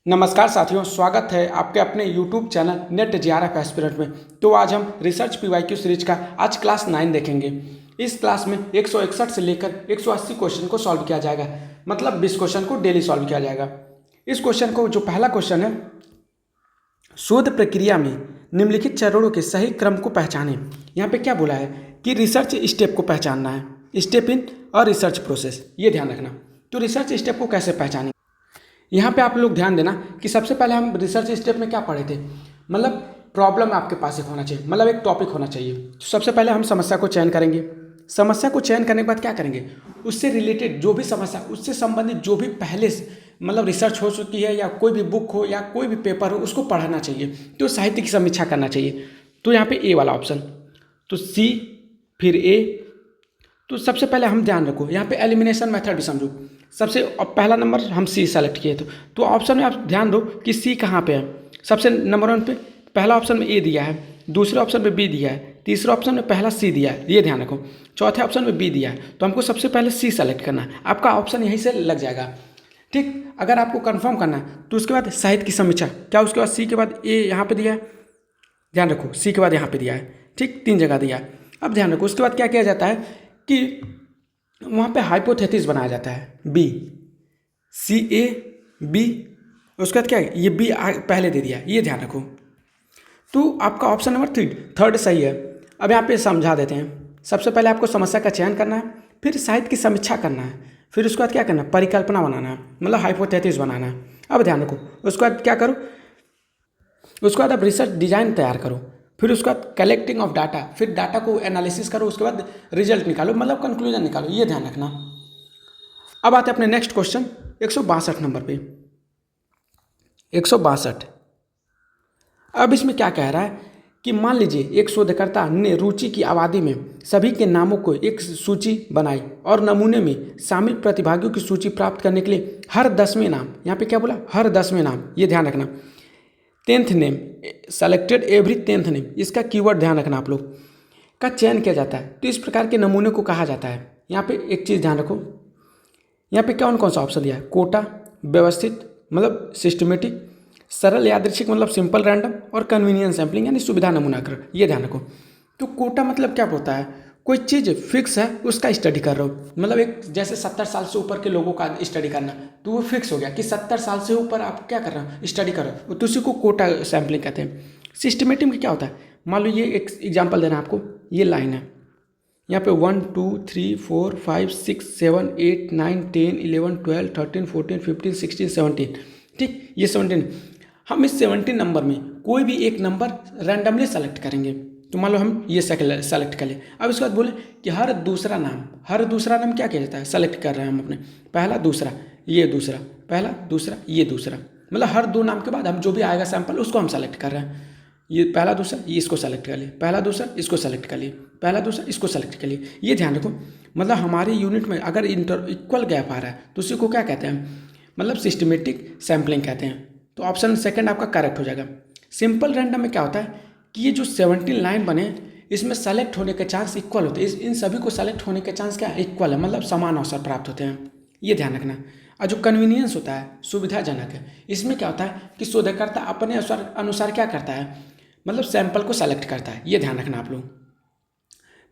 नमस्कार साथियों, स्वागत है आपके अपने YouTube channel net JRF aspirant में। तो आज हम रिसर्च पीवाईक्यू सीरीज का आज क्लास 9 देखेंगे। इस क्लास में 161 से लेकर 180 क्वेश्चन को सॉल्व किया जाएगा, मतलब 20 क्वेश्चन को डेली सॉल्व किया जाएगा। इस क्वेश्चन को जो पहला क्वेश्चन है, शोध प्रक्रिया में निम्नलिखित चरणों के सही क्रम को पहचानें। यहाँ पे क्या बोला है कि रिसर्च स्टेप को पहचानना है, स्टेप इन और रिसर्च प्रोसेस, ये ध्यान रखना। तो रिसर्च स्टेप को कैसे पहचानें, यहाँ पे आप लोग ध्यान देना कि सबसे पहले हम रिसर्च स्टेप में क्या पढ़े थे, मतलब प्रॉब्लम आपके पास एक होना चाहिए, मतलब एक टॉपिक होना चाहिए। तो सबसे पहले हम समस्या को चयन करेंगे। समस्या को चयन करने के बाद क्या करेंगे, उससे रिलेटेड जो भी समस्या, उससे संबंधित जो भी पहले मतलब रिसर्च हो चुकी है या कोई भी बुक हो या कोई भी पेपर हो, उसको पढ़ना चाहिए। तो साहित्य की समीक्षा करना चाहिए। तो यहाँ पे ए वाला ऑप्शन, तो सी फिर ए। तो सबसे पहले हम ध्यान रखो, यहाँ पे एलिमिनेशन मेथड भी समझो। सबसे पहला नंबर हम सी सेलेक्ट किए थे, तो ऑप्शन में आप ध्यान दो कि सी कहाँ पे है। सबसे नंबर 1 पे पहला ऑप्शन में ए दिया है, दूसरे ऑप्शन में बी दिया है, तीसरे ऑप्शन में पहला सी दिया है, ये ध्यान रखो। चौथे ऑप्शन में बी दिया है, तो हमको सबसे पहले सी सेलेक्ट करना है। आपका ऑप्शन यहीं से लग जाएगा, ठीक। अगर आपको कंफर्म करना है तो उसके बाद साहित्य की समीक्षा, क्या उसके बाद सी के बाद ए यहाँ पे दिया है, ध्यान रखो, सी के बाद यहाँ पे दिया है, ठीक, 3 जगह दिया है। अब ध्यान रखो, उसके बाद क्या किया जाता है कि वहाँ पे हाइपोथेसिस बनाया जाता है, बी सी ए बी। उसके बाद क्या है, ये बी पहले दे दिया, ये ध्यान रखो। तो आपका ऑप्शन नंबर थर्ड सही है। अब यहाँ पे समझा देते हैं। सबसे पहले आपको समस्या का चयन करना है, फिर साहित्य की समीक्षा करना है, फिर उसके बाद क्या करना है, परिकल्पना बनाना है, मतलब हाइपोथेसिस बनाना है। अब ध्यान रखो, उसके बाद क्या करो, उसके बाद आप रिसर्च डिजाइन तैयार करो, फिर उसके बाद कलेक्टिंग ऑफ डाटा, फिर डाटा को एनालिसिस करो, उसके बाद रिजल्ट निकालो, मतलब कंक्लूजन निकालो, ये ध्यान रखना। अब आते हैं अपने नेक्स्ट क्वेश्चन 162 नंबर पे। 162। अब इसमें क्या कह रहा है कि मान लीजिए एक शोधकर्ता ने रुचि की आबादी में सभी के नामों को एक सूची बनाई और नमूने में शामिल प्रतिभागियों की सूची प्राप्त करने के लिए हर 10वें नाम, यहाँ पे क्या बोला, हर 10वें नाम, ये ध्यान रखना। 10th name selected every 10th name, इसका कीवर्ड ध्यान रखना आप लोग, का चयन किया जाता है। तो इस प्रकार के नमूने को कहा जाता है। यहाँ पे एक चीज़ ध्यान रखो, यहाँ पे कौन कौन सा ऑप्शन दिया है, कोटा, व्यवस्थित मतलब सिस्टमेटिक, सरल यादृच्छिक मतलब सिंपल रैंडम, और कन्वीनियंस सैम्पलिंग यानी सुविधा नमूनाकरण, ये ध्यान रखो। तो कोटा मतलब क्या होता है, कोई चीज़ फिक्स है उसका स्टडी कर रहे हो, मतलब एक जैसे 70 साल से ऊपर के लोगों का स्टडी करना, तो वो फिक्स हो गया कि 70 साल से ऊपर आप क्या कर रहे हो, स्टडी कर रहे हो, तो उसी को कोटा सैम्पलिंग कहते हैं। सिस्टमेटिक में क्या होता है, मान लो ये एक एग्जाम्पल देना आपको, ये लाइन है, यहाँ पे 1 2 3 4 5 6 7 8 9 10 11 12 13 14 15 16 17, ठीक, ये 17। हम इस 17 नंबर में कोई भी एक नंबर रैंडमली सेलेक्ट करेंगे। तो मान लो हम ये सेलेक्ट कर लें। अब इसके बाद बोले कि हर दूसरा नाम क्या किया जाता है, सेलेक्ट कर रहे हैं हम अपने, पहला दूसरा, ये दूसरा, पहला दूसरा, ये दूसरा, मतलब हर 2 नाम के बाद हम जो भी आएगा सैंपल उसको हम सेलेक्ट कर रहे हैं। ये पहला दूसरा, ये इसको सेलेक्ट कर लिए, पहला दूसरा इसको सेलेक्ट कर लिए, पहला दूसरा इसको सेलेक्ट कर लिए, ये ध्यान रखो। मतलब हमारी यूनिट में अगर इक्वल गैप आ रहा है तो उसी को क्या कहते हैं, मतलब सिस्टमेटिक सैम्पलिंग कहते हैं। तो ऑप्शन सेकंड आपका करेक्ट हो जाएगा। सिंपल रैंडम में क्या होता है कि ये जो 17 लाइन बने, इसमें सेलेक्ट होने के चांस इक्वल होते हैं, इन सभी को सेलेक्ट होने के चांस क्या इक्वल है, मतलब समान अवसर प्राप्त होते हैं, ये ध्यान रखना। और जो कन्वीनियंस होता है, सुविधाजनक है, इसमें क्या होता है कि शोधकर्ता अपने अनुसार क्या करता है, मतलब सैंपल को सेलेक्ट करता है, ये ध्यान रखना आप लोग।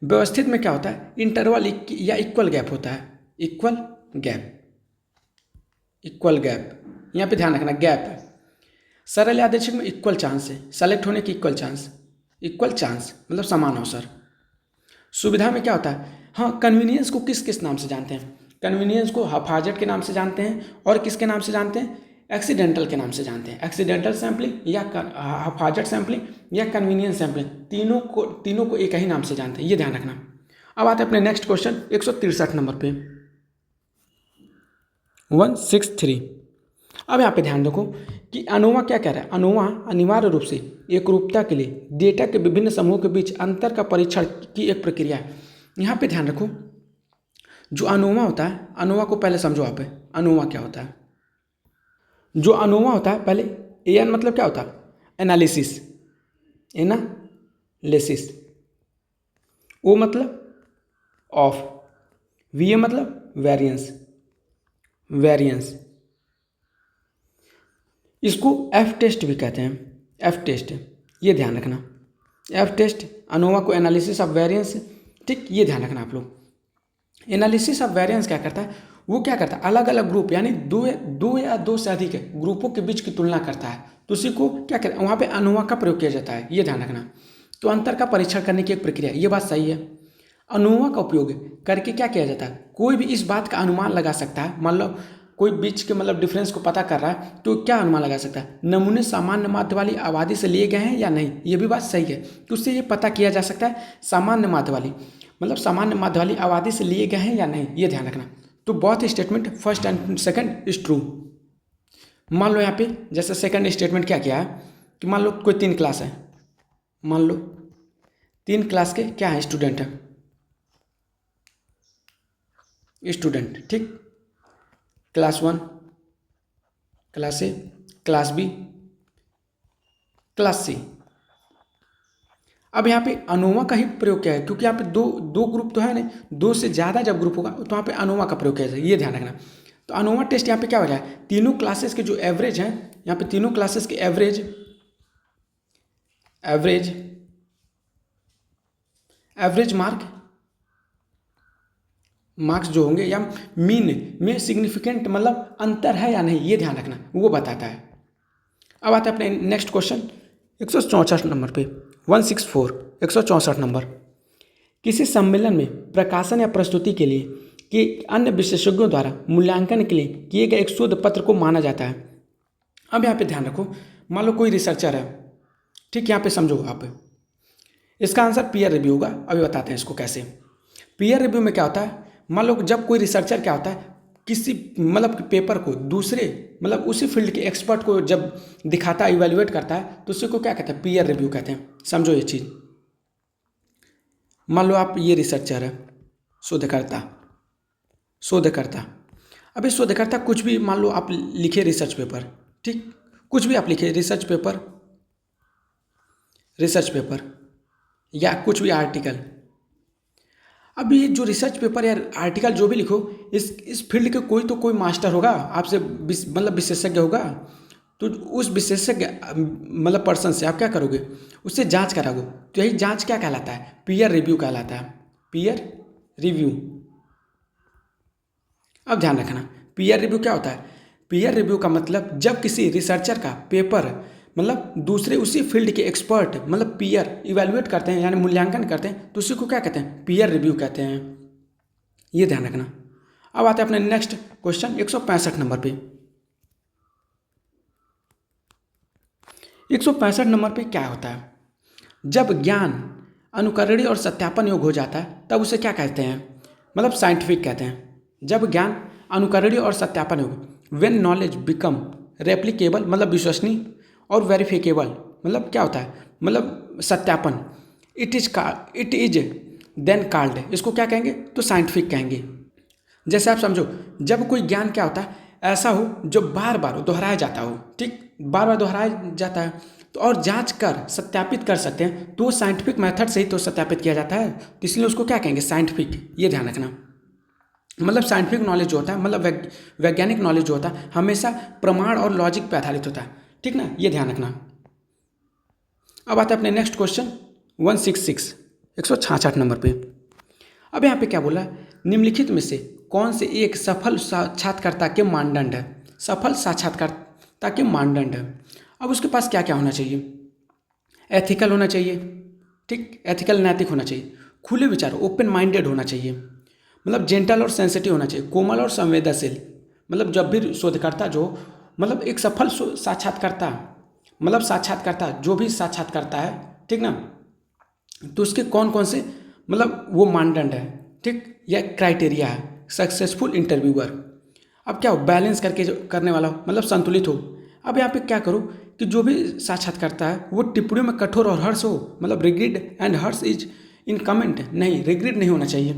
व्यवस्थित में क्या होता है, इंटरवल या इक्वल गैप होता है, इक्वल गैप, इक्वल गैप, यहाँ पे ध्यान रखना गैप है। सरल यादृच्छिक में इक्वल चांस है, सेलेक्ट होने की इक्वल चांस, इक्वल चांस मतलब समान अवसर। सुविधा में क्या होता है, हाँ, कन्वीनियंस को किस किस नाम से जानते हैं, कन्वीनियंस को हफाजत के नाम से जानते हैं, और किसके नाम से जानते हैं, एक्सीडेंटल के नाम से जानते हैं। एक्सीडेंटल सैम्पलिंग या हफाजत सैम्पलिंग या कन्वीनियंस सैम्पलिंग, तीनों को एक ही नाम से जानते हैं, ये ध्यान रखना। अब आते हैं अपने नेक्स्ट क्वेश्चन 163 नंबर पे, 163। अब यहाँ पे ध्यान रखो कि अनोवा क्या कह रहा है, अनोवा अनिवार्य रूप से एकरूपता के लिए डेटा के विभिन्न समूहों के बीच अंतर का परीक्षण की एक प्रक्रिया है। यहाँ पे ध्यान रखो, जो अनोवा होता है, अनोवा को पहले समझो आप, अनोवा क्या होता है। जो अनोवा होता है, पहले एन मतलब क्या होता है, एनालिसिस, एनालिसिस, ओ मतलब ऑफ, वी ए मतलब वेरिएंस, वेरिएंस, इसको एफ टेस्ट भी कहते हैं, एफ टेस्ट, ये ध्यान रखना। एफ टेस्ट, अनोवा को एनालिसिस ऑफ वेरिएंस, ठीक, ये ध्यान रखना आप लोग। एनालिसिस ऑफ वेरिएंस क्या करता है, वो क्या करता है, अलग अलग ग्रुप यानी दो या दो से अधिक ग्रुपों के बीच की तुलना करता है, तो उसी को क्या कहते हैं, वहाँ पे अनोवा का प्रयोग किया जाता है, ये ध्यान रखना। तो अंतर का परीक्षण करने की एक प्रक्रिया, ये बात सही है। अनोवा का उपयोग करके क्या किया जाता है, कोई भी इस बात का अनुमान लगा सकता है, मान लो कोई बीच के मतलब डिफरेंस को पता कर रहा है, तो क्या अनुमान लगा सकता है, नमूने सामान्य माध्य वाली आबादी से लिए गए हैं या नहीं, ये भी बात सही है। तो उससे ये पता किया जा सकता है सामान्य माध्य वाली, मतलब सामान्य माध्य वाली आबादी से लिए गए हैं या नहीं, ये ध्यान रखना। तो both statement first and second is true. मान लो यहाँ पे जैसे सेकंड स्टेटमेंट क्या किया है कि मान लो कोई 3 क्लास है, मान लो 3 क्लास के क्या है, स्टूडेंट है, स्टूडेंट, ठीक, class 1, class A, class B, class C. अब यहाँ पे अनोवा का ही प्रयोग किया है, क्योंकि यहाँ पे दो ग्रुप तो है नहीं, 2 से ज़्यादा जब ग्रुप होगा तो यहाँ पे अनोवा का प्रयोग किया जाए, ये ध्यान रखना। तो अनोवा टेस्ट यहाँ पे क्या हो रहा है, तीनों क्लासेस के जो एवरेज हैं, यहाँ पे तीनों क्लासेस के एवरेज मार्क्स जो होंगे या मीन में सिग्निफिकेंट मतलब अंतर है या नहीं, ये ध्यान रखना, वो बताता है। अब आता है अपने नेक्स्ट क्वेश्चन 164 नंबर पे, 164 164 नंबर। किसी सम्मेलन में प्रकाशन या प्रस्तुति के लिए कि अन्य विशेषज्ञों द्वारा मूल्यांकन के लिए किए गए एक शोध पत्र को माना जाता है। अब यहाँ पे ध्यान रखो, मान लो कोई रिसर्चर है, ठीक, यहाँ पे समझो आप, इसका आंसर पीयर रिव्यू होगा। अभी बताते हैं इसको कैसे। पीयर रिव्यू में क्या होता है, मान लो जब कोई रिसर्चर क्या होता है, किसी मतलब पेपर को दूसरे मतलब उसी फील्ड के एक्सपर्ट को जब दिखाता है, इवेल्युएट करता है, तो उसी को क्या कहते हैं, पीयर रिव्यू कहते हैं। समझो ये चीज़। मान लो आप ये रिसर्चर है, शोधकर्ता। अब इस शोधकर्ता कुछ भी मान लो आप लिखे रिसर्च पेपर, ठीक, कुछ भी आप लिखे रिसर्च पेपर या कुछ भी आर्टिकल। अब ये जो रिसर्च पेपर या आर्टिकल जो भी लिखो, इस फील्ड के कोई मास्टर होगा आपसे, मतलब विशेषज्ञ होगा, तो उस विशेषज्ञ मतलब पर्सन से आप क्या करोगे, उससे जांच कराओगे। तो यही जांच क्या कहलाता है, पीयर रिव्यू कहलाता है, पीयर रिव्यू। अब ध्यान रखना, पीयर रिव्यू क्या होता है, पीयर रिव्यू का मतलब जब किसी रिसर्चर का पेपर मतलब दूसरे उसी फील्ड के एक्सपर्ट मतलब पीयर इवेल्युएट करते हैं यानी मूल्यांकन करते हैं, तो उसी को क्या कहते हैं, पीयर रिव्यू कहते हैं, ये ध्यान रखना। अब आते हैं अपने नेक्स्ट क्वेश्चन 165 नंबर पे। 165 नंबर पे क्या होता है, जब ज्ञान अनुकरणीय और सत्यापन योग्य हो जाता है तब उसे क्या कहते हैं, मतलब साइंटिफिक कहते हैं। जब ज्ञान अनुकरणीय और सत्यापन योग्य, व्हेन नॉलेज बिकम रेप्लिकेबल मतलब विश्वसनीय और वेरिफिकेबल मतलब क्या होता है, मतलब सत्यापन, इट इज देन कॉल्ड, इसको क्या कहेंगे, तो साइंटिफिक कहेंगे। जैसे आप समझो, जब कोई ज्ञान क्या होता है, ऐसा हो जो बार बार दोहराया जाता हो, ठीक, बार बार दोहराया जाता है, तो और जांच कर सत्यापित कर सकते हैं, तो साइंटिफिक मेथड से ही तो सत्यापित किया जाता है, तो इसलिए उसको क्या कहेंगे, साइंटिफिक, ये ध्यान रखना। मतलब साइंटिफिक नॉलेज जो होता है, मतलब वैज्ञानिक नॉलेज जो होता है, हमेशा प्रमाण और लॉजिक पर आधारित होता है, ठीक ना, ये ध्यान रखना। अब आता है अपने नेक्स्ट क्वेश्चन 166 166 नंबर पे। अब यहाँ पे क्या बोला, निम्नलिखित में से कौन से एक सफल साक्षात्कारता के मानदंड है, सफल साक्षात्कारता के मानदंड है। अब उसके पास क्या क्या होना चाहिए, एथिकल होना चाहिए, ठीक, एथिकल नैतिक होना चाहिए, खुले विचार ओपन माइंडेड होना चाहिए, मतलब जेंटल और सेंसिटिव होना चाहिए, कोमल और संवेदनशील। मतलब जब भी शोधकर्ता जो मतलब एक सफल साक्षात्कारता मतलब साक्षात्कारता जो भी साक्षात्कारता है, ठीक ना, तो उसके कौन कौन से मतलब वो मानदंड है, ठीक, या क्राइटेरिया है, सक्सेसफुल इंटरव्यूअर। अब क्या हो, बैलेंस करके जो करने वाला हो, मतलब संतुलित हो। अब यहाँ पे क्या करो कि जो भी साक्षात्कारता है वो टिप्पणियों में कठोर और हर्ष हो, मतलब regret and harsh is in comment, नहीं, रिग्रेड नहीं होना चाहिए,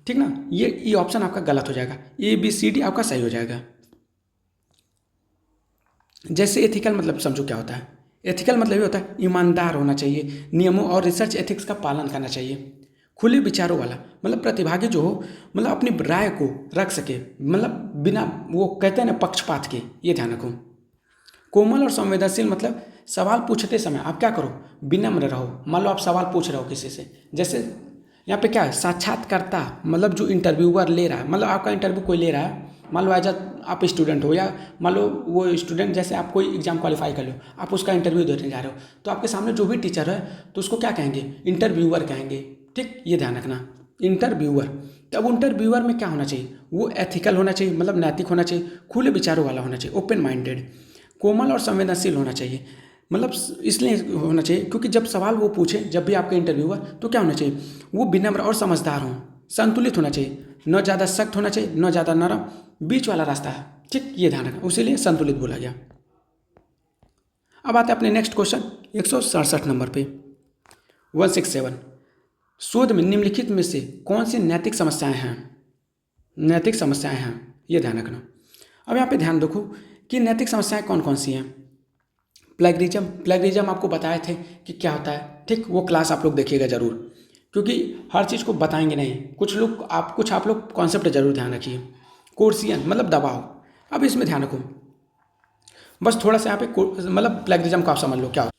ठीक ना। ये ऑप्शन आपका गलत हो जाएगा, ABCD आपका सही हो जाएगा। जैसे एथिकल मतलब समझो क्या होता है, एथिकल मतलब ये होता है ईमानदार होना चाहिए, नियमों और रिसर्च एथिक्स का पालन करना चाहिए, खुले विचारों वाला, मतलब प्रतिभागी जो हो मतलब अपनी राय को रख सके, मतलब बिना वो कहते हैं ना पक्षपात के, ये ध्यान रखो। कोमल और संवेदनशील मतलब सवाल पूछते समय आप क्या करो, विनम्र रहो। मान लो आप सवाल पूछ रहे हो किसी से, जैसे यहाँ पे क्या है, साक्षात्कारता मतलब जो इंटरव्यूअर ले रहा है, मतलब आपका इंटरव्यू कोई ले रहा है, मान लो एज आप स्टूडेंट हो, या मान लो वो स्टूडेंट, जैसे आप कोई एग्जाम क्वालिफाई कर लो, आप उसका इंटरव्यू देने जा रहे हो, तो आपके सामने जो भी टीचर है तो उसको क्या कहेंगे, इंटरव्यूअर कहेंगे। ठीक, ये ध्यान रखना, इंटरव्यूअर। तब इंटरव्यूअर में क्या होना चाहिए, वो एथिकल होना चाहिए, मतलब नैतिक होना चाहिए, खुले विचारों वाला होना चाहिए, ओपन माइंडेड। कोमल और संवेदनशील होना चाहिए, मतलब इसलिए होना चाहिए क्योंकि जब सवाल वो पूछे, जब भी आपका इंटरव्यू हुआ, तो क्या होना चाहिए, वो विनम्र और समझदार हों, संतुलित होना चाहिए, न ज़्यादा सख्त होना चाहिए न ज़्यादा नरम, बीच वाला रास्ता है। ठीक, ये ध्यान रखना, उसीलिए संतुलित बोला गया। अब आते हैं अपने नेक्स्ट क्वेश्चन 167 नंबर पे, 167। शोध में निम्नलिखित में से कौन सी नैतिक समस्याएं हैं, नैतिक समस्याएं हैं, ये ध्यान रखना। अब यहाँ पे ध्यान रखो कि नैतिक समस्याएं कौन कौन सी हैं। प्लेगरिज्म, प्लेगरिज्म आपको बताए थे कि क्या होता है। ठीक, वो क्लास आप लोग देखिएगा ज़रूर, क्योंकि हर चीज़ को बताएंगे नहीं, कुछ आप लोग कॉन्सेप्ट जरूर ध्यान रखिए। कोर्सियन मतलब दबाव, अब इसमें ध्यान रखो, बस थोड़ा सा यहाँ पे मतलब प्लेगरिज्म को आप समझ लो क्या होता है।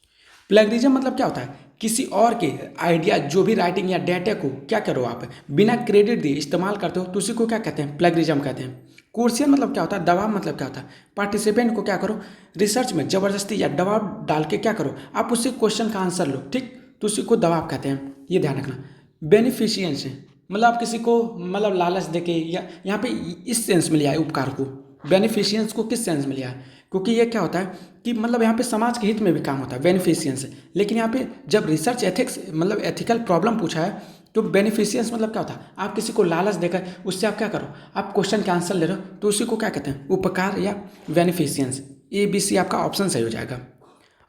प्लेगरिज्म मतलब क्या होता है, किसी और के आइडिया, जो भी राइटिंग या डेटा को क्या करो आप बिना क्रेडिट दिए इस्तेमाल करते हो, तो उसी को क्या कहते हैं, प्लेगरिज्म कहते हैं। कोर्सियन मतलब क्या होता है, दबाव मतलब क्या होता है, पार्टिसिपेंट को क्या करो, रिसर्च में जबरदस्ती या दबाव डाल के क्या करो, आप उससे क्वेश्चन का आंसर लो। ठीक, तो उसी को दबाव कहते हैं, ये ध्यान रखना। बेनिफिशियंस मतलब आप किसी को मतलब लालच देके, या यहाँ पे इस सेंस में लिया है उपकार को, बेनिफिशियंस को किस सेंस में लिया है, क्योंकि ये क्या होता है कि मतलब यहाँ पे समाज के हित में भी काम होता है बेनिफिशियंस। लेकिन यहाँ पे जब रिसर्च एथिक्स मतलब एथिकल प्रॉब्लम पूछा है, तो बेनिफिशियंस मतलब क्या होता है, आप किसी को लालच देकर उससे आप क्या करो, आप क्वेश्चन के आंसर ले रहे हो, तो उसी को क्या कहते हैं, उपकार या बेनिफिशियंस। ABC आपका ऑप्शन सही हो जाएगा।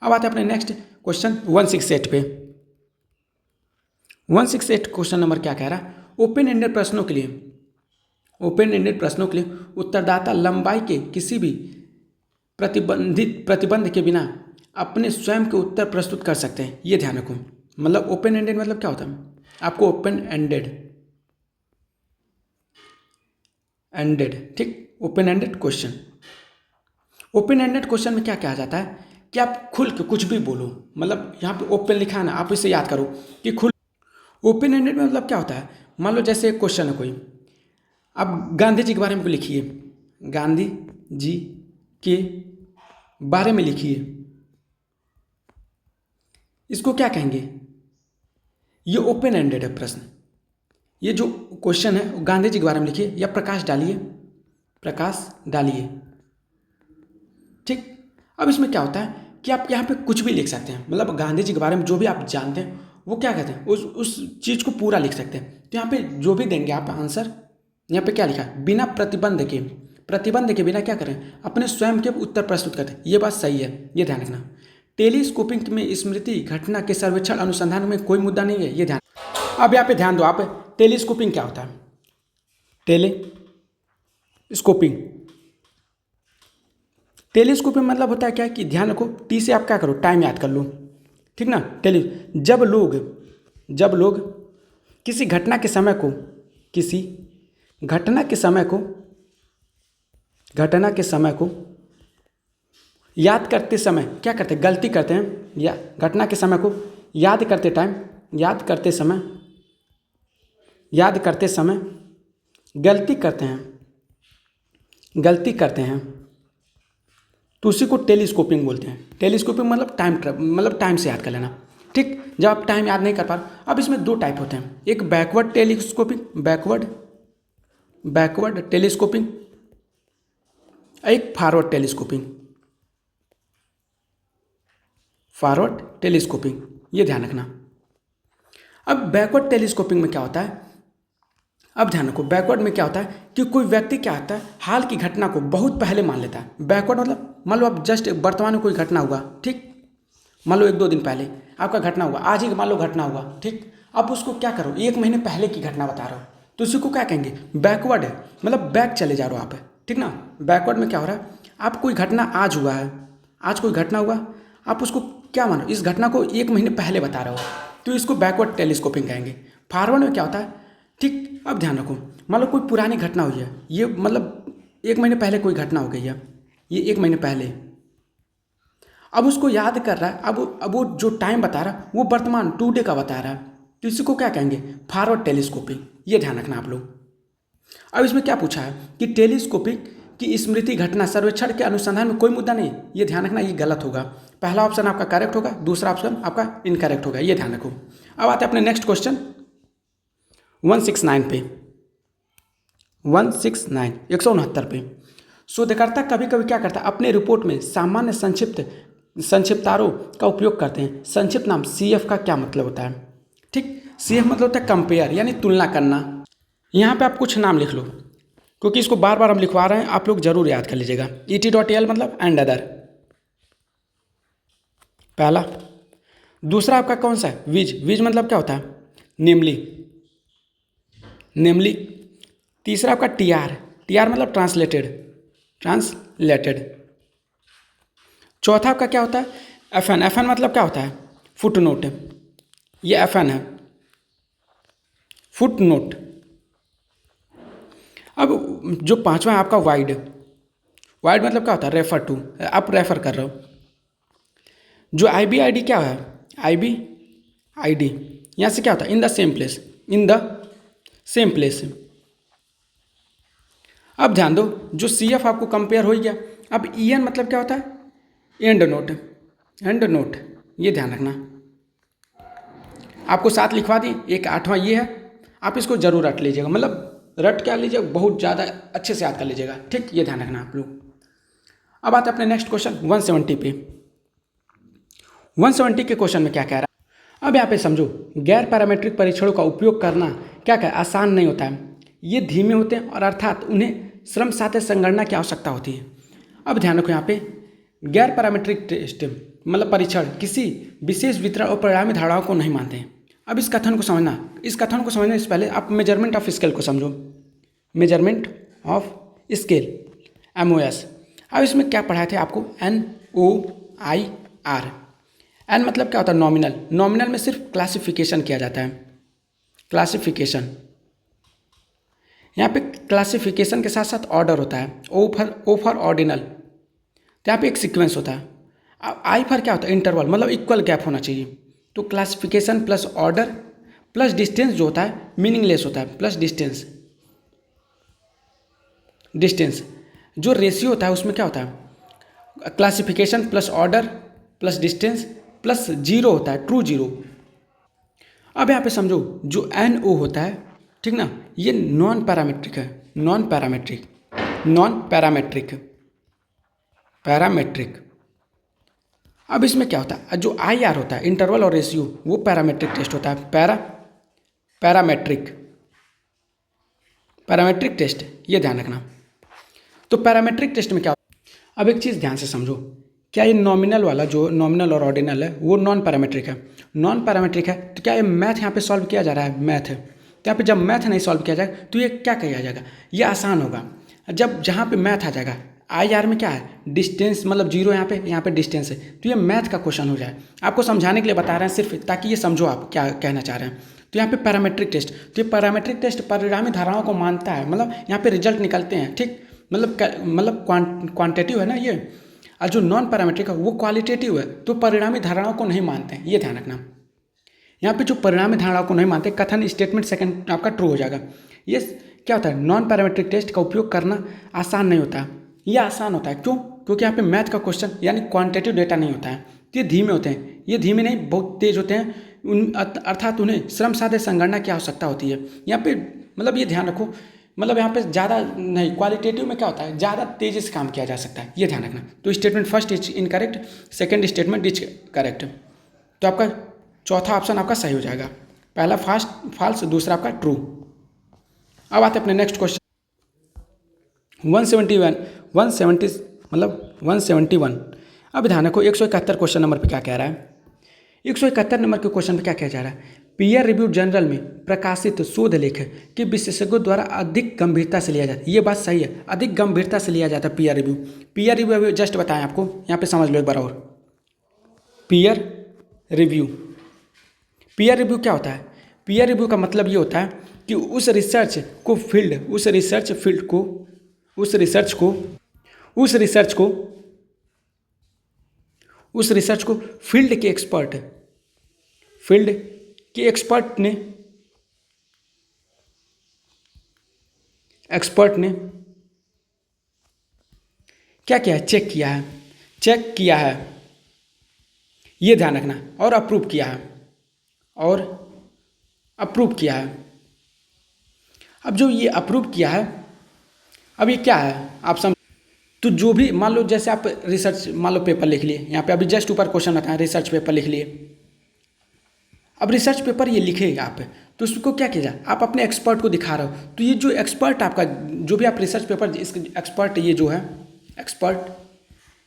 अब आते हैं अपने नेक्स्ट क्वेश्चन 168 पे। 168 क्वेश्चन नंबर क्या कह रहा है, ओपन एंडेड प्रश्नों के लिए, ओपन एंडेड प्रश्नों के लिए उत्तरदाता लंबाई के किसी भी प्रतिबंध के बिना अपने स्वयं के उत्तर प्रस्तुत कर सकते हैं, ये ध्यान रखो। मतलब ओपन एंडेड मतलब क्या होता है, आपको ओपन एंडेड ठीक, open ended question. Open ended question में क्या कहा जाता है कि आप खुल के कुछ भी बोलो, मतलब यहाँ पे ओपन लिखा है ना, आप इसे याद करो कि खुल। ओपन एंडेड में मतलब क्या होता है, मान लो जैसे एक क्वेश्चन है कोई, आप गांधी जी के बारे में लिखिए, गांधी जी के बारे में लिखिए, इसको क्या कहेंगे, ये ओपन एंडेड है प्रश्न। ये जो क्वेश्चन है गांधी जी के बारे में लिखिए या प्रकाश डालिए, प्रकाश डालिए। ठीक, अब इसमें क्या होता है कि आप यहाँ पे कुछ भी लिख सकते हैं, मतलब गांधी जी के बारे में जो भी आप जानते हैं वो क्या कहते हैं, उस चीज़ को पूरा लिख सकते हैं। तो यहाँ पे जो भी देंगे आप आंसर, यहाँ पे क्या लिखा है, बिना प्रतिबंध के बिना क्या करें, अपने स्वयं के उत्तर प्रस्तुत करते हैं, ये बात सही है, ये ध्यान रखना। टेलीस्कोपिंग में स्मृति घटना के सर्वेक्षण अनुसंधान में कोई मुद्दा नहीं है, ये ध्यान। अब यहाँ पे ध्यान दो आप, टेलीस्कोपिंग क्या होता है, टेलीस्कोपिंग मतलब होता है क्या कि ध्यान रखो, टी से आप क्या करो, टाइम याद कर लो। ठीक ना, जब लोग किसी घटना के समय को, किसी घटना के समय को याद करते समय क्या करते हैं, गलती करते हैं, या घटना के समय को याद करते समय गलती करते हैं, तो उसी को टेलीस्कोपिंग बोलते हैं। टेलीस्कोपिंग मतलब टाइम से याद कर लेना। ठीक, जब आप टाइम याद नहीं कर पा रहे, अब इसमें दो टाइप होते हैं, एक बैकवर्ड टेलीस्कोपिंग, एक फॉरवर्ड टेलीस्कोपिंग, ये ध्यान रखना। अब बैकवर्ड टेलीस्कोपिंग में क्या होता है, अब ध्यान रखो, बैकवर्ड में क्या होता है कि कोई व्यक्ति क्या होता है, हाल की घटना को बहुत पहले मान लेता है। बैकवर्ड मतलब मान लो आप जस्ट वर्तमान में कोई घटना हुआ, ठीक, मान लो 1-2 दिन पहले आपका घटना हुआ, आज ही मान लो घटना हुआ, ठीक, अब उसको क्या करो, 1 महीने पहले की घटना बता रहे हो, तो उसी को क्या कहेंगे, बैकवर्ड है, मतलब बैक चले जा रहे हो आप। ठीक ना, बैकवर्ड में क्या हो रहा है, आप कोई घटना आज कोई घटना हुआ, आप उसको क्या मानो, इस घटना को 1 महीने पहले बता रहे हो, तो इसको बैकवर्ड टेलीस्कोपिंग कहेंगे। फॉरवर्ड में क्या होता है, ठीक, अब ध्यान रखो, मान लो कोई पुरानी घटना हुई है, ये मतलब 1 महीने पहले कोई घटना हो गई है, ये 1 महीने पहले, अब उसको याद कर रहा है, अब वो जो टाइम बता रहा है वो वर्तमान टुडे का बता रहा है, तो इसी को क्या कहेंगे, फॉरवर्ड टेलीस्कोपिंग। ये ध्यान रखना आप लोग। अब इसमें क्या पूछा है कि टेलीस्कोपिक की स्मृति घटना सर्वेक्षण के अनुसंधान में कोई मुद्दा नहीं, ये ध्यान रखना, ये गलत होगा। पहला ऑप्शन आपका करेक्ट होगा, दूसरा ऑप्शन आपका इनकरेक्ट होगा, ये ध्यान रखो। अब आते हैं अपने नेक्स्ट क्वेश्चन 169 पे, 169 169 पे। शोधकर्ता कभी कभी क्या करता है, अपने रिपोर्ट में सामान्य संक्षिप्तारों का उपयोग करते हैं। संक्षिप्त नाम CF का क्या मतलब होता है? ठीक, CF मतलब होता है कंपेयर, यानी तुलना करना। यहाँ पे आप कुछ नाम लिख लो, क्योंकि इसको बार बार हम लिखवा रहे हैं, आप लोग जरूर याद कर लीजिएगा। ET.L मतलब एंड अदर, पहला। दूसरा आपका कौन सा है, विज मतलब क्या होता है, नेमली। तीसरा आपका TR मतलब ट्रांसलेटेड। चौथा आपका क्या होता है, FN मतलब क्या होता है, फुटनोट। ये FN है, फुटनोट। अब जो पांचवा है आपका वाइड मतलब क्या होता है, रेफर टू, आप रेफर कर रहे हो। जो IBID क्या है, IBID यहाँ से क्या होता है, इन द सेम प्लेस। अब ध्यान दो, जो CF आपको कंपेयर हो गया। अब EN मतलब क्या होता है, एंड नोट, ये ध्यान रखना। आपको 7 लिखवा दी, एक 8वां ये है, आप इसको जरूर रट लीजिएगा, मतलब रट क्या लीजिएगा, बहुत ज़्यादा अच्छे से याद कर लीजिएगा, ठीक, ये ध्यान रखना आप लोग। अब आते हैं अपने नेक्स्ट क्वेश्चन 170 पे। 170 के क्वेश्चन में क्या कह रहा है, अब यहाँ पे समझो, गैर पैरामीट्रिक परीक्षणों का उपयोग करना क्या आसान नहीं होता है। ये धीमे होते हैं और अर्थात उन्हें श्रम साध्य संगणना की आवश्यकता होती है। अब ध्यान रखो, यहाँ पे गैर पैरामीट्रिक टेस्ट मतलब परीक्षण किसी विशेष वितरण और परिणामी धारणाओं को नहीं मानते हैं। अब इस कथन को समझने से पहले आप मेजरमेंट ऑफ स्केल को समझो, मेजरमेंट ऑफ स्केल MOS। अब इसमें क्या पढ़ाए थे आपको, NOIR। N मतलब क्या होता है, नॉमिनल में सिर्फ क्लासिफिकेशन किया जाता है, क्लासिफिकेशन। यहाँ पे क्लासिफिकेशन के साथ साथ ऑर्डर होता है, O फॉर ऑर्डिनल, तो यहाँ पे एक सीक्वेंस होता है। अब I फॉर क्या होता है, इंटरवल, मतलब इक्वल गैप होना चाहिए। तो classification plus order plus distance जो होता है मीनिंगलेस होता है, प्लस डिस्टेंस जो रेशियो होता है उसमें क्या होता है, classification plus order plus distance plus 0 होता है, ट्रू 0। अब यहाँ पे समझो, जो NO होता है, ठीक ना, ये नॉन पैरामेट्रिक है, पैरामेट्रिक। अब इसमें क्या होता है, जो IR होता है, इंटरवल और रेशियो, वो पैरामेट्रिक टेस्ट होता है, पैरामेट्रिक टेस्ट, ये ध्यान रखना। तो पैरामेट्रिक टेस्ट में क्या होता है, अब एक चीज़ ध्यान से समझो, क्या ये नॉमिनल वाला, जो नॉमिनल और ऑर्डिनल है, वो नॉन पैरामेट्रिक है, तो क्या ये मैथ यहाँ पे सॉल्व किया जा रहा है, मैथ है, तो यहाँ पे जब मैथ नहीं सॉल्व किया जाएगा तो ये क्या किया जाएगा, ये आसान होगा। जब जहाँ पे मैथ आ जाएगा, IR में क्या है, डिस्टेंस, मतलब 0 यहाँ पे डिस्टेंस है, तो ये मैथ का क्वेश्चन हो जाए। आपको समझाने के लिए बता रहे हैं सिर्फ, ताकि ये समझो आप क्या कहना चाह रहे हैं। तो यहाँ पे पैरामेट्रिक टेस्ट, तो ये पैरामेट्रिक टेस्ट परिणामी धारणाओं को मानता है, मतलब यहाँ पे रिजल्ट निकलते हैं, ठीक, मतलब क्वांटिटेटिव है ना ये, और जो नॉन पैरामेट्रिक है वो क्वालिटेटिव है, तो परिणामी धारणाओं को नहीं मानते हैं, ये ध्यान रखना। यहाँ पे जो परिणामी धारणाओं को नहीं मानते, कथन स्टेटमेंट सेकंड आपका ट्रू हो जाएगा। ये क्या होता है, नॉन पैरामेट्रिक टेस्ट का उपयोग करना आसान नहीं होता, ये आसान होता है, क्यों, क्योंकि यहाँ पे मैथ का क्वेश्चन यानी क्वांटिटेटिव डेटा नहीं होता है, तो ये धीमे होते हैं, ये धीमे नहीं बहुत तेज होते हैं, अर्थात उन्हें श्रम साध्य संगणना की आवश्यकता होती है। यहाँ पे मतलब ये ध्यान रखो, मतलब यहाँ पे ज़्यादा नहीं, क्वालिटेटिव में क्या होता है, ज़्यादा तेज़ी से काम किया जा सकता है, ये ध्यान रखना। तो statement first is incorrect, second statement is correct, तो आपका चौथा ऑप्शन आपका सही हो जाएगा, पहला फॉल्स, दूसरा आपका ट्रू। अब आते हैं अपने नेक्स्ट क्वेश्चन 171। अब ध्यान रखो 171 क्वेश्चन नंबर पे क्या कह रहा है, 171 नंबर के क्वेश्चन पे क्या कहा जा रहा है, पीयर रिव्यू जर्नल में प्रकाशित शोध लेख के विशेषज्ञों द्वारा अधिक गंभीरता से लिया जाता है। ये बात सही है, अधिक गंभीरता से लिया जाता है पीयर रिव्यू अभी जस्ट बताएं आपको, यहाँ पे समझ लो एक बार और। पीयर रिव्यू क्या होता है, पीयर रिव्यू का मतलब ये होता है कि उस रिसर्च को उस रिसर्च को फील्ड के एक्सपर्ट ने क्या किया है, चेक किया है, ये ध्यान रखना, और अप्रूव किया है। अब जो ये अप्रूव किया है, अब ये क्या है आप समझ। तो जो भी मान लो, जैसे आप रिसर्च मान लो पेपर लिख लिए, यहाँ पे अभी जस्ट ऊपर क्वेश्चन बताया रिसर्च पेपर लिख लिए। अब रिसर्च पेपर ये लिखेगा आप, तो उसको क्या किया जाए, आप अपने एक्सपर्ट को दिखा रहे हो, तो ये जो एक्सपर्ट आपका, जो भी आप रिसर्च पेपर, इसके एक्सपर्ट, ये जो है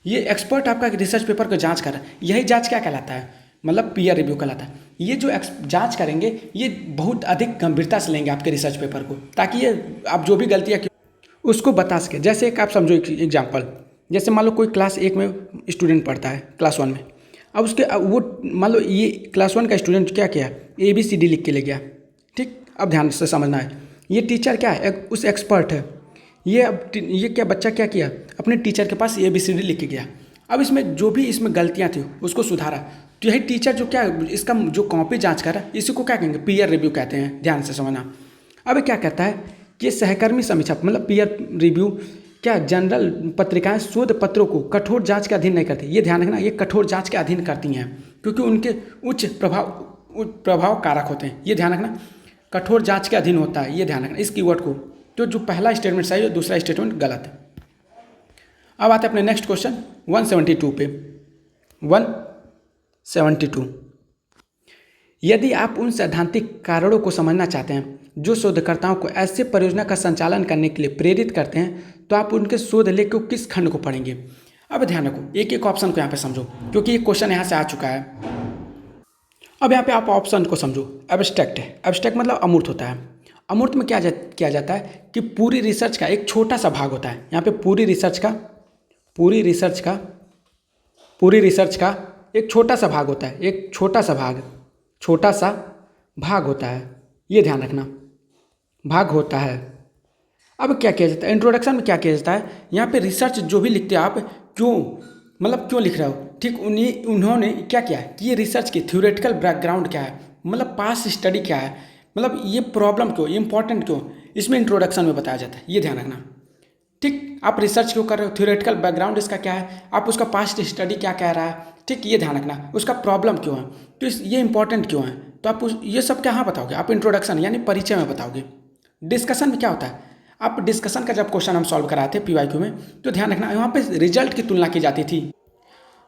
एक्सपर्ट आपका रिसर्च पेपर को जांच कर रहा है, यही जांच क्या कहलाता है, मतलब पीयर रिव्यू कहलाता है। ये जो जांच करेंगे, ये बहुत अधिक गंभीरता से लेंगे आपके रिसर्च पेपर को, ताकि ये आप जो भी गलतियाँ उसको बता सके। जैसे एक आप समझो एग्जाम्पल, जैसे मान लो कोई क्लास 1 में स्टूडेंट पढ़ता है, क्लास 1 में। अब उसके वो मान लो ये क्लास 1 का स्टूडेंट क्या किया, ABCD लिख के ले गया, ठीक। अब ध्यान से समझना है, ये टीचर क्या है, उस एक्सपर्ट है। ये क्या बच्चा क्या किया, अपने टीचर के पास ABCD लिख के गया। अब इसमें जो भी इसमें गलतियाँ थी उसको सुधारा, तो यही टीचर जो क्या इसका जो कॉपी जाँच कर रहा है, इसी को क्या कहेंगे, पीयर रिव्यू कहते हैं। ध्यान से समझना। अब क्या कहता है कि सहकर्मी समीक्षा, मतलब पीयर रिव्यू क्या जर्नल पत्रिकाएं शोध पत्रों को कठोर जांच के अधीन नहीं करती। ये ध्यान रखना, ये कठोर जांच के अधीन करती हैं, क्योंकि उनके उच्च प्रभाव कारक होते हैं। ये ध्यान रखना, कठोर जांच के अधीन होता है, ये ध्यान रखना इस कीवर्ड को। तो जो पहला स्टेटमेंट सही है, दूसरा स्टेटमेंट गलत है। अब आते हैं अपने नेक्स्ट क्वेश्चन 172 पे। 172, यदि आप उन सैद्धांतिक कारणों को समझना चाहते हैं जो शोधकर्ताओं को ऐसे परियोजना का संचालन करने के लिए प्रेरित करते हैं, तो आप उनके शोध लेख को किस खंड को पढ़ेंगे। अब ध्यान रखो, एक एक ऑप्शन को यहाँ पे समझो, क्योंकि ये क्वेश्चन यहाँ से आ चुका है। अब यहाँ पे आप ऑप्शन को समझो। एब्स्ट्रैक्ट मतलब अमूर्त होता है। अमूर्त में क्या किया जाता है कि पूरी रिसर्च का एक छोटा सा भाग होता है। यहाँ पे पूरी रिसर्च का एक छोटा सा भाग होता है, एक छोटा सा भाग होता है, ये ध्यान रखना, भाग होता है। अब क्या किया जाता है, इंट्रोडक्शन में क्या किया जाता है, यहाँ पे रिसर्च जो भी लिखते हो आप, क्यों लिख रहे हो, ठीक। उन्होंने क्या किया कि ये रिसर्च की थ्योरेटिकल बैकग्राउंड क्या है, मतलब पास्ट स्टडी क्या है, मतलब ये प्रॉब्लम क्यों, इंपॉर्टेंट क्यों, इसमें इंट्रोडक्शन में बताया जाता है, ये ध्यान रखना, ठीक। आप रिसर्च क्यों कर रहे हो, थ्योरेटिकल बैकग्राउंड इसका क्या है, आप उसका पास्ट स्टडी क्या कह रहा है, ठीक, ये ध्यान रखना, उसका प्रॉब्लम क्यों है, तो ये इंपॉर्टेंट क्यों है, तो आप ये सब कहाँ बताओगे, आप इंट्रोडक्शन यानी परिचय में बताओगे। डिस्कशन में क्या होता है, आप डिस्कशन का जब क्वेश्चन हम सॉल्व कराए थे PYQ में, तो ध्यान रखना यहाँ पे रिजल्ट की तुलना की जाती थी।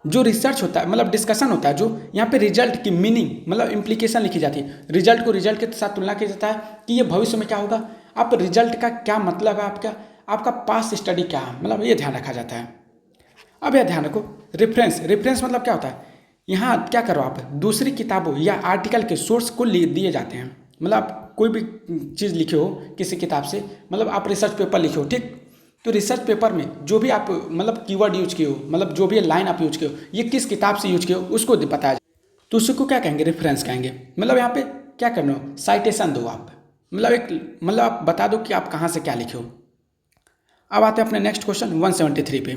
जो रिसर्च होता है, मतलब डिस्कशन होता है, जो यहाँ पे रिजल्ट की मीनिंग मतलब इम्प्लीकेशन लिखी जाती है, रिजल्ट को रिजल्ट के साथ तुलना किया जाता है कि ये भविष्य में क्या होगा, आप रिजल्ट का क्या मतलब है, आपका पास्ट स्टडी क्या है, मतलब ये ध्यान रखा जाता है। अब यह ध्यान रखो, रेफरेंस मतलब क्या होता है, यहाँ क्या करो आप दूसरी किताबों या आर्टिकल के सोर्स को दिए जाते हैं, मतलब आप कोई भी चीज़ लिखे हो किसी किताब से, मतलब आप रिसर्च पेपर लिखे हो, ठीक। तो रिसर्च पेपर में जो भी आप मतलब कीवर्ड यूज किए हो, मतलब जो भी लाइन आप यूज किए हो, ये किस किताब से यूज किए हो उसको बताया जाए, तो उसको क्या कहेंगे, रेफरेंस कहेंगे। मतलब यहाँ पे क्या करना हो, साइटेशन दो आप, मतलब आप बता दो कि आप कहाँ से क्या लिखे हो। अब आते हैं अपने नेक्स्ट क्वेश्चन 173 पे।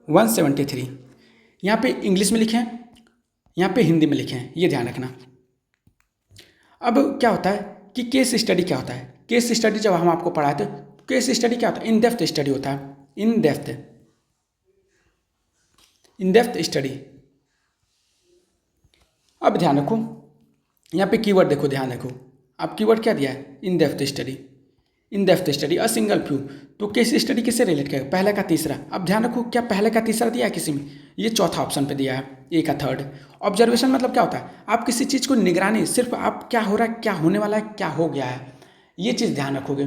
173 यहाँ पे इंग्लिश में लिखे हैं, यहाँ पे हिंदी में लिखे हैं, ये ध्यान रखना। अब क्या होता है कि केस स्टडी क्या होता है, केस स्टडी जब हम आपको पढ़ाते हैं, केस स्टडी क्या होता है, इन डेप्थ स्टडी होता है, इन डेप्थ स्टडी। अब ध्यान रखो, यहाँ पे कीवर्ड देखो, ध्यान रखो, अब कीवर्ड क्या दिया है, in depth study a single few. तो केस स्टडी किससे रिलेट करेगा, पहले का तीसरा। अब ध्यान रखो, क्या पहले का तीसरा दिया है किसी में, ये चौथा ऑप्शन पे दिया है, ए का थर्ड। ऑब्जर्वेशन मतलब क्या होता है, आप किसी चीज़ को निगरानी, सिर्फ आप क्या हो रहा है, क्या होने वाला है, क्या हो गया है, ये चीज़ ध्यान रखोगे।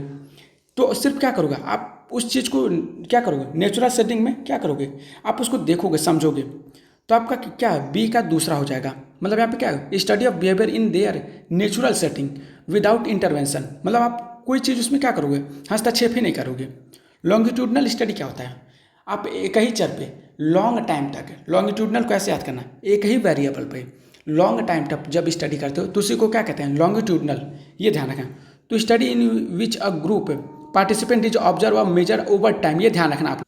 तो सिर्फ क्या करोगे आप, उस चीज़ को क्या करोगे, नेचुरल सेटिंग में क्या करोगे, आप उसको देखोगे, समझोगे, तो आपका क्या बी का दूसरा हो जाएगा। मतलब यहाँ पे क्या है, study of behaviour in their natural setting without intervention, मतलब आप कोई चीज़ उसमें क्या करोगे, हस्तक्षेप ही नहीं करोगे। लॉन्गिट्यूडनल स्टडी क्या होता है, आप एक ही चर पे लॉन्ग टाइम तक, लॉन्गिट्यूडनल को ऐसे याद करना, एक ही वेरिएबल पे लॉन्ग टाइम तक जब स्टडी करते हो तो उसी को क्या कहते हैं, लॉन्गिट्यूडनल, ये ध्यान रखें। तो study in which a group participant is observe a major over time, ये ध्यान रखना आप।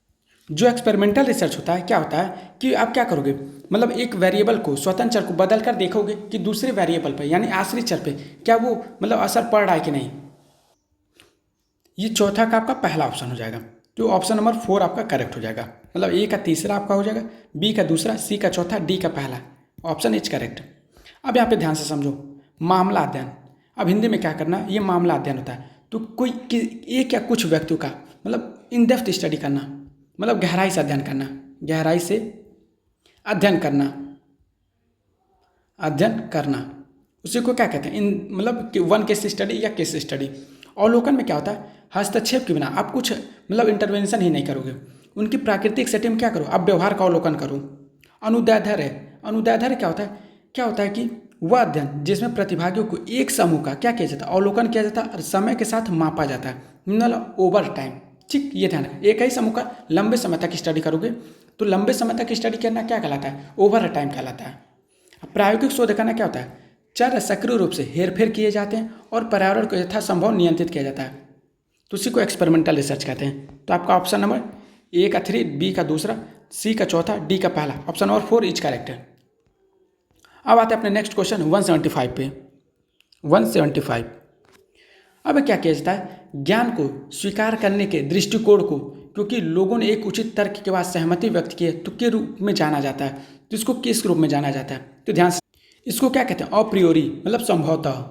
जो एक्सपेरिमेंटल रिसर्च होता है क्या होता है कि आप क्या करोगे, मतलब एक वेरिएबल को, स्वतंत्र चर को बदल कर देखोगे कि दूसरे वेरिएबल पर यानी आश्रित चर पे क्या वो मतलब असर पड़ रहा है कि नहीं। ये चौथा का आपका पहला ऑप्शन हो जाएगा, तो ऑप्शन नंबर 4 आपका करेक्ट हो जाएगा। मतलब ए का तीसरा आपका हो जाएगा, बी का दूसरा, सी का चौथा, डी का पहला, ऑप्शन इज करेक्ट। अब यहाँ पे ध्यान से समझो, मामला अध्ययन। अब हिंदी में क्या करना, ये मामला अध्ययन होता है। तो कोई एक या कुछ व्यक्तियों का मतलब इन डेप्थ स्टडी करना, मतलब गहराई से अध्ययन करना, गहराई से अध्ययन करना, अध्ययन करना, उसी को क्या कहते हैं, इन मतलब वन केस स्टडी या केस स्टडी। अवलोकन में क्या होता है, हस्तक्षेप के बिना आप कुछ मतलब इंटरवेंशन ही नहीं करोगे, उनकी प्राकृतिक सेटिंग में क्या करो, आप व्यवहार का अवलोकन करो। अनुदैर्ध्य, अनुदैर्ध्य क्या होता है कि वह अध्ययन जिसमें प्रतिभागियों को एक समूह का क्या किया जाता है, अवलोकन किया जाता है और समय के साथ मापा जाता है, मतलब ओवर टाइम। ठीक, ये ध्यान है, एक ही समूह का लंबे समय तक स्टडी करोगे तो लंबे समय तक स्टडी करना क्या कहलाता है, ओवर टाइम कहलाता है। प्रायोगिक शोध करना क्या होता है, चर सक्रिय रूप से हेरफेर किए जाते हैं और पर्यावरण को यथासंभव नियंत्रित किया जाता है, तो उसी को एक्सपेरिमेंटल रिसर्च कहते हैं। तो आपका ऑप्शन नंबर ए का 3, बी का दूसरा, सी का चौथा, डी का पहला, ऑप्शन नंबर 4 इज करेक्ट है। अब आते हैं अपने नेक्स्ट क्वेश्चन 175 पे। 175, अब क्या किया जाता है, ज्ञान को स्वीकार करने के दृष्टिकोण को क्योंकि लोगों ने एक उचित तर्क के बाद सहमति व्यक्त की है तो के रूप में जाना जाता है, तो इसको किस रूप में जाना जाता है, तो ध्यान से, इसको क्या कहते हैं, अप्रियोरी, मतलब संभवतः।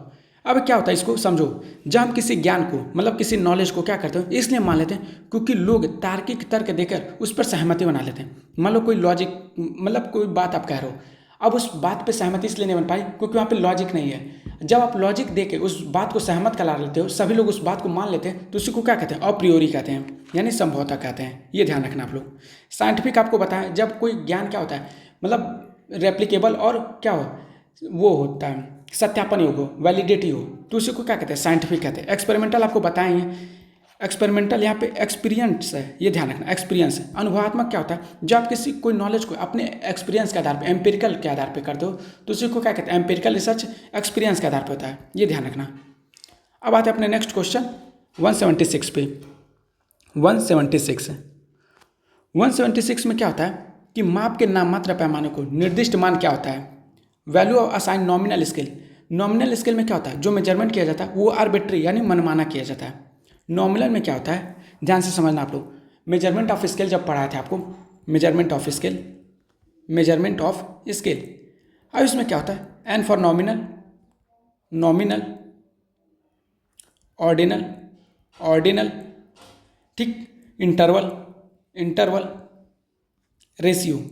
अब क्या होता है, इसको समझो, जब हम किसी ज्ञान को मतलब किसी नॉलेज को क्या करते हैं, इसलिए मान लेते हैं क्योंकि लोग तार्किक तर्क देकर उस पर सहमति बना लेते हैं। मान लो कोई लॉजिक, मतलब कोई बात आप कह रहे हो, अब उस बात पे सहमति इसलिए नहीं बन पाई क्योंकि वहाँ पे लॉजिक नहीं है। जब आप लॉजिक दे के उस बात को सहमत करा लेते हो, सभी लोग उस बात को मान लेते हैं, तो उसी को क्या कहते हैं, अप्रियोरी कहते हैं, यानी संभवतः कहते हैं। ये ध्यान रखना आप लोग। साइंटिफिक आपको बताएं, जब कोई ज्ञान क्या होता है, मतलब रेप्लिकेबल और क्या हो, वो होता है सत्यापन योग्य हो, वैलिडिटी हो, तो उसी को क्या कहते हैं, साइंटिफिक कहते हैं। एक्सपेरिमेंटल आपको बताएंगे, एक्सपेरिमेंटल यहाँ पे एक्सपीरियंस है, ये ध्यान रखना, एक्सपीरियंस है। अनुभवात्मक क्या होता है, जब आप किसी कोई नॉलेज को अपने एक्सपीरियंस के आधार पे, एम्पिरिकल के आधार पे करते हो, तो उसी को क्या कहते हैं, एम्पिरिकल रिसर्च एक्सपीरियंस के आधार पे होता है, ये ध्यान रखना। अब आते हैं अपने नेक्स्ट क्वेश्चन 176 पे। 176 में क्या होता है कि माप के नाममात्र पैमाने को निर्दिष्ट मान क्या होता है, value of assign nominal scale. Nominal scale में क्या होता है, जो मेजरमेंट किया जाता है वो आर्बिट्री यानी मनमाना किया जाता है। नॉमिनल में क्या होता है, ध्यान से समझना आप लोग, मेजरमेंट ऑफ स्केल जब पढ़ाए थे आपको, measurement of scale, measurement of scale. अब इसमें क्या होता है, N for nominal, nominal, ordinal, ordinal, ठीक, इंटरवल, इंटरवल, रेशियो।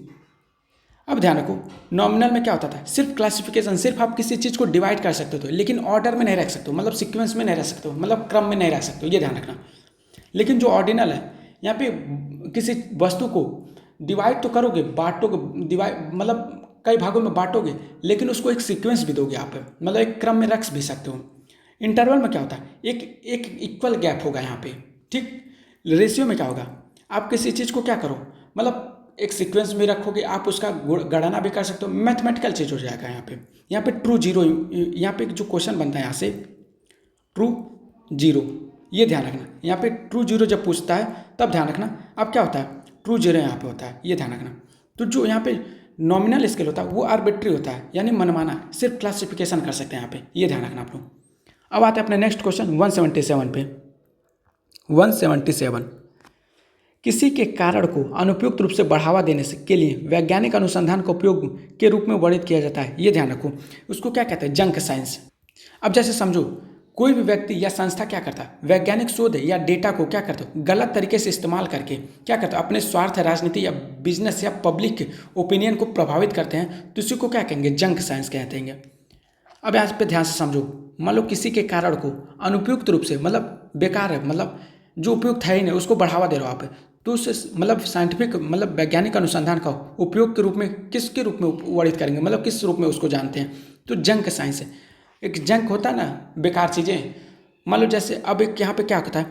अब ध्यान रखो, नॉमिनल में क्या होता था, सिर्फ क्लासिफिकेशन, सिर्फ आप किसी चीज़ को डिवाइड कर सकते हो लेकिन ऑर्डर में नहीं रख सकते हो, मतलब सीक्वेंस में नहीं रख सकते हो, मतलब क्रम में नहीं रख सकते हो, ये ध्यान रखना। लेकिन जो ऑर्डिनल है, यहाँ पे किसी वस्तु को डिवाइड तो करोगे, बांटोगे, डिवाइड मतलब कई भागों में बांटोगे, लेकिन उसको एक सीक्वेंस भी दोगे आप, मतलब एक क्रम में रख भी सकते हो। इंटरवल में क्या होता है, एक इक्वल गैप होगा यहाँ पे, ठीक। रेशियो में क्या होगा, आप किसी चीज़ को क्या करो, मतलब एक सीक्वेंस में रखोगे, आप उसका गणना भी कर सकते हो, मैथमेटिकल चीज़ हो जाएगा यहाँ पे ट्रू जीरो, यहाँ पे जो क्वेश्चन बनता है यहाँ से ट्रू जीरो, ये ध्यान रखना। यहाँ पे ट्रू जीरो जब पूछता है तब ध्यान रखना, अब क्या होता है, ट्रू जीरो यहाँ पे होता है, ये ध्यान रखना। तो जो यहाँ पे नॉमिनल स्केल होता है वो आर्बिट्री होता है, यानी मनमाना, सिर्फ क्लासिफिकेशन कर सकते हैं यहाँ पे, ये ध्यान रखना आप लोग। अब आते हैं अपने नेक्स्ट क्वेश्चन 177 पे। 177, किसी के कारण को अनुपयुक्त रूप से बढ़ावा देने से के लिए वैज्ञानिक अनुसंधान का उपयोग के रूप में वर्णित किया जाता है, ये ध्यान रखो। उसको क्या कहते हैं, जंक साइंस। अब जैसे समझो, कोई भी व्यक्ति या संस्था क्या करता है, वैज्ञानिक शोध या डेटा को क्या करता है, गलत तरीके से इस्तेमाल करके क्या करता है, अपने स्वार्थ, राजनीति या बिजनेस या पब्लिक ओपिनियन को प्रभावित करते हैं, तो इसी को क्या कहेंगे, जंक साइंस कहते हैं। अब यहाँ पे ध्यान से समझो, मान लो किसी के कारण को अनुपयुक्त रूप से, मतलब बेकार है, मतलब जो उपयुक्त है ही नहीं, उसको बढ़ावा दे रहे हो आप, तो उस मतलब साइंटिफिक, मतलब वैज्ञानिक अनुसंधान का उपयोग के रूप में किसके रूप में वर्णित करेंगे, मतलब किस रूप में उसको जानते हैं, तो जंक साइंस है। एक जंक होता है ना, बेकार चीज़ें। मान लो जैसे अब एक यहाँ पे क्या होता है,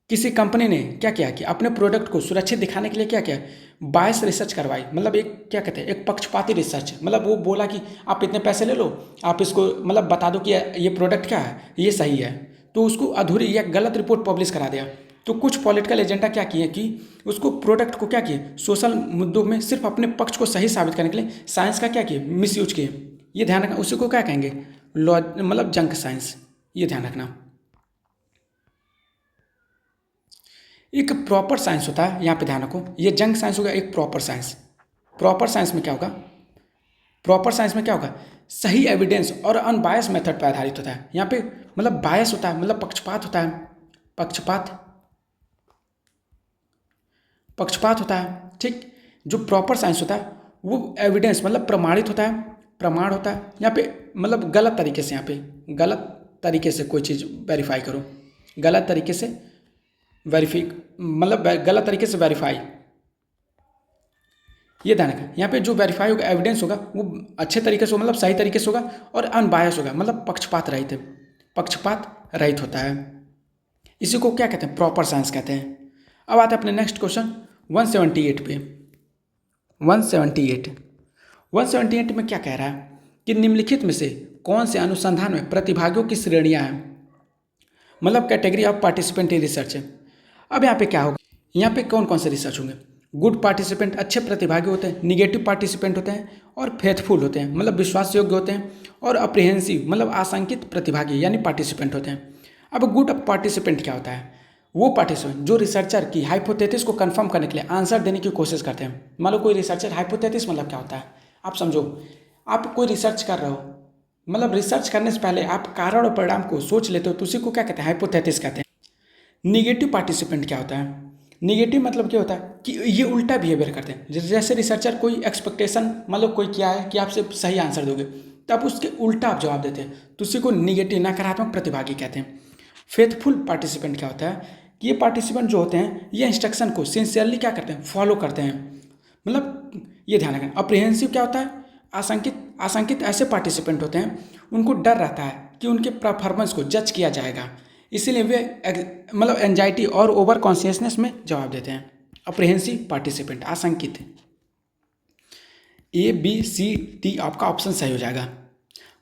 किसी कंपनी ने क्या किया कि अपने प्रोडक्ट को सुरक्षित दिखाने के लिए क्या किया, बायस रिसर्च करवाई, मतलब एक क्या कहते हैं, एक पक्षपाती रिसर्च, मतलब वो बोला कि आप इतने पैसे ले लो, आप इसको मतलब बता दो कि ये प्रोडक्ट क्या है, ये सही है, तो उसको अधूरी या गलत रिपोर्ट पब्लिश करा दिया। तो कुछ पॉलिटिकल एजेंडा क्या किए कि उसको प्रोडक्ट को क्या किए, सोशल मुद्दों में सिर्फ अपने पक्ष को सही साबित करने के लिए साइंस का क्या किए, मिस यूज किए। ये ध्यान रखना, उसी को क्या कहेंगे, मतलब जंक साइंस। ये ध्यान रखना। एक प्रॉपर साइंस होता है, यहाँ पे ध्यान रखो, ये जंक साइंस होगा एक प्रॉपर साइंस। प्रॉपर साइंस में क्या होगा, प्रॉपर साइंस में क्या होगा, सही एविडेंस और अनबायस मेथड पर आधारित होता है। यहाँ पे मतलब बायस होता है, मतलब पक्षपात होता है, पक्षपात पक्षपात होता है, ठीक। जो प्रॉपर साइंस होता है वो एविडेंस मतलब प्रमाणित होता है, प्रमाण होता है। यहाँ पे मतलब गलत तरीके से, यहाँ पे गलत तरीके से कोई चीज़ वेरीफाई करो, गलत तरीके से वेरीफाई, मतलब गलत तरीके से वेरीफाई। ये ध्यान रखें, यहाँ पे जो वेरीफाई होगा, एविडेंस होगा, वो अच्छे तरीके से, मतलब सही तरीके से होगा और अनबायस होगा, मतलब पक्षपात रहित है, पक्षपात रहित होता है। इसी को क्या कहते हैं, प्रॉपर साइंस कहते हैं। अब आते हैं अपने नेक्स्ट क्वेश्चन 178 पे। 178 में क्या कह रहा है कि निम्नलिखित में से कौन से अनुसंधान में प्रतिभागियों की श्रेणियां हैं, मतलब category of participant in research है। अब यहाँ पे क्या होगा, यहाँ पे कौन कौन से रिसर्च होंगे, गुड पार्टिसिपेंट अच्छे प्रतिभागी होते हैं, निगेटिव पार्टिसिपेंट होते हैं और फेथफुल होते हैं, मतलब विश्वास योग्य होते हैं, और अप्रिहेंसिव मतलब आशंकित प्रतिभागी यानी पार्टिसिपेंट होते हैं। अब गुड पार्टिसिपेंट क्या होता है, वो पार्टिसिपेंट जो रिसर्चर की हाइपोथेसिस को कंफर्म करने के लिए आंसर देने की कोशिश करते हैं। मान लो कोई रिसर्चर, हाइपोथेसिस मतलब क्या होता है, आप समझो, आप कोई रिसर्च कर रहे हो, मतलब रिसर्च करने से पहले आप कारण और परिणाम को सोच लेते हो, तो उसी को क्या कहते हैं, हाइपोथेसिस कहते हैं। निगेटिव पार्टिसिपेंट क्या होता है, निगेटिव मतलब क्या होता है कि ये उल्टा बिहेवियर करते हैं। जैसे रिसर्चर कोई एक्सपेक्टेशन, मतलब कोई क्या है कि आपसे सही आंसर दोगे, तब उसके उल्टा आप जवाब देते हैं, तो उसी को निगेटिव नकारात्मक प्रतिभागी कहते हैं। फेथफुल पार्टिसिपेंट क्या होता है कि ये पार्टिसिपेंट जो होते हैं ये इंस्ट्रक्शन को सिंसियरली क्या करते हैं, फॉलो करते हैं, मतलब ये ध्यान रखना। अप्रिहेंसिव क्या होता है, आशंकित ऐसे पार्टिसिपेंट होते हैं उनको डर रहता है कि उनके परफॉर्मेंस को जज किया जाएगा, इसीलिए वे मतलब एंजाइटी और ओवर कॉन्शियसनेस में जवाब देते हैं। अप्रिहेंसिव पार्टिसिपेंट, आशंकित। ABCD आपका ऑप्शन सही हो जाएगा।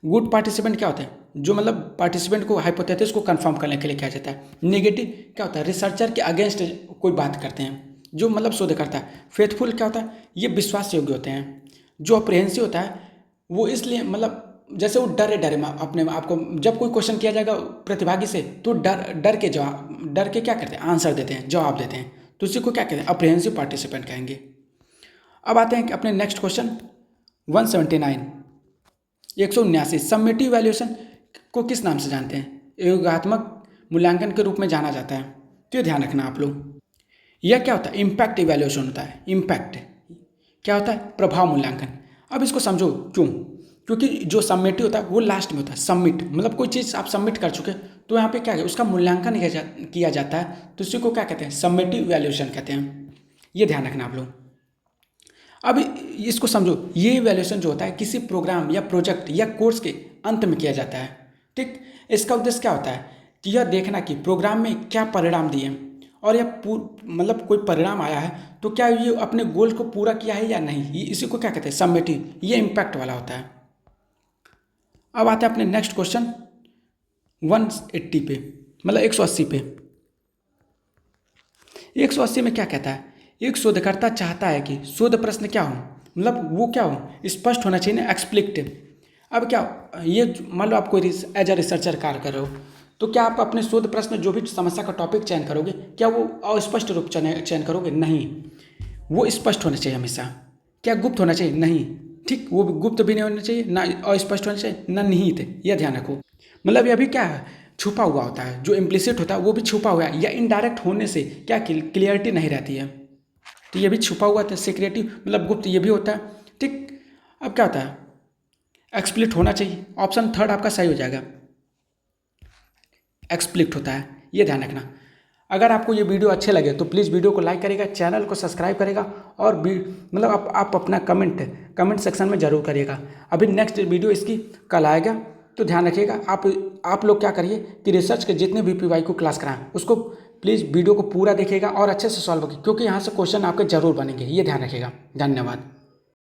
गुड पार्टिसिपेंट क्या होते हैं, जो मतलब पार्टिसिपेंट को हाइपोथेसिस को कंफर्म करने के लिए किया जाता है। नेगेटिव क्या होता है, रिसर्चर के अगेंस्ट कोई बात करते हैं, जो मतलब शोध करता है। फेथफुल क्या होता है, ये विश्वास योग्य होते हैं। जो अप्रिहेंसिव होता है वो इसलिए मतलब जैसे वो डरे में अपने आप को, जब कोई क्वेश्चन किया जाएगा प्रतिभागी से तो डर के क्या करते हैं, आंसर देते हैं, जवाब देते हैं, तो उसी को क्या कहते हैं, अप्रिहेंसिव पार्टिसिपेंट कहेंगे। अब आते हैं कि अपने नेक्स्ट क्वेश्चन 179 179 समेटिव वैल्यूएशन को किस नाम से जानते हैं, योगात्मक मूल्यांकन के रूप में जाना जाता है। तो ये ध्यान रखना आप लोग, यह क्या होता है, इम्पैक्ट इवैल्यूएशन होता है। इम्पैक्ट क्या होता है, प्रभाव मूल्यांकन। अब इसको समझो क्यों, क्योंकि जो सबमिटिव होता है वो लास्ट में होता है। सबमिट मतलब कोई चीज़ आप सबमिट कर चुके तो यहाँ पे क्या है, उसका मूल्यांकन किया जाता है, तो उसी को क्या कहते हैं, सबमिटिव वैल्यूएशन कहते हैं। ये ध्यान रखना आप लोग। अब इसको समझो, ये वैल्यूएशन जो होता है किसी प्रोग्राम या प्रोजेक्ट या कोर्स के अंत में किया जाता है, ठीक। इसका उद्देश्य क्या होता है कि यह देखना कि प्रोग्राम में क्या परिणाम दिए, और यह मतलब कोई परिणाम आया है तो क्या ये अपने गोल को पूरा किया है या नहीं, ये इसी को क्या कहते हैं, सबमिटिव। ये इम्पैक्ट वाला होता है। अब आते हैं अपने नेक्स्ट क्वेश्चन 180 पे, मतलब 180 पे। 180 में क्या कहता है, एक शोधकर्ता चाहता है कि शोध प्रश्न क्या हो, मतलब वो क्या हो, स्पष्ट होना चाहिए ना, एक्सप्लिसिट। अब क्या, ये मान लो आप कोई एज अ रिसर्चर कार्य कर रहे हो, तो क्या आप अपने शोध प्रश्न जो भी समस्या का टॉपिक चयन करोगे, क्या वो अस्पष्ट रूप चयन करोगे, नहीं, वो स्पष्ट होना चाहिए हमेशा। क्या गुप्त होना चाहिए, नहीं, ठीक, वो भी गुप्त भी नहीं होना चाहिए, ना अस्पष्ट होना चाहिए, ना निहित, यह ध्यान रखो। मतलब ये भी क्या है, छुपा हुआ होता है, जो इम्प्लिसिट होता है वो भी छुपा हुआ है, या इनडायरेक्ट होने से क्या क्लियरिटी नहीं रहती है, तो ये भी छुपा हुआ था, सीक्रेटिव मतलब गुप्त ये भी होता है, ठीक। अब क्या होता है, एक्सप्लिट होना चाहिए, ऑप्शन थर्ड आपका सही हो जाएगा, एक्सप्लिट होता है, ये ध्यान रखना। अगर आपको ये वीडियो अच्छे लगे तो प्लीज़ वीडियो को लाइक करेगा, चैनल को सब्सक्राइब करेगा, और मतलब आप अपना कमेंट सेक्शन में ज़रूर करिएगा। अभी नेक्स्ट वीडियो इसकी कल आएगा, तो ध्यान रखिएगा। आप लोग क्या करिए कि रिसर्च के जितने भी PY को क्लास कराएं उसको प्लीज़ वीडियो को पूरा देखिएगा और अच्छे से सॉल्व कीजिए, क्योंकि यहाँ से क्वेश्चन आपके जरूर बनेंगे, ये ध्यान रखिएगा। धन्यवाद।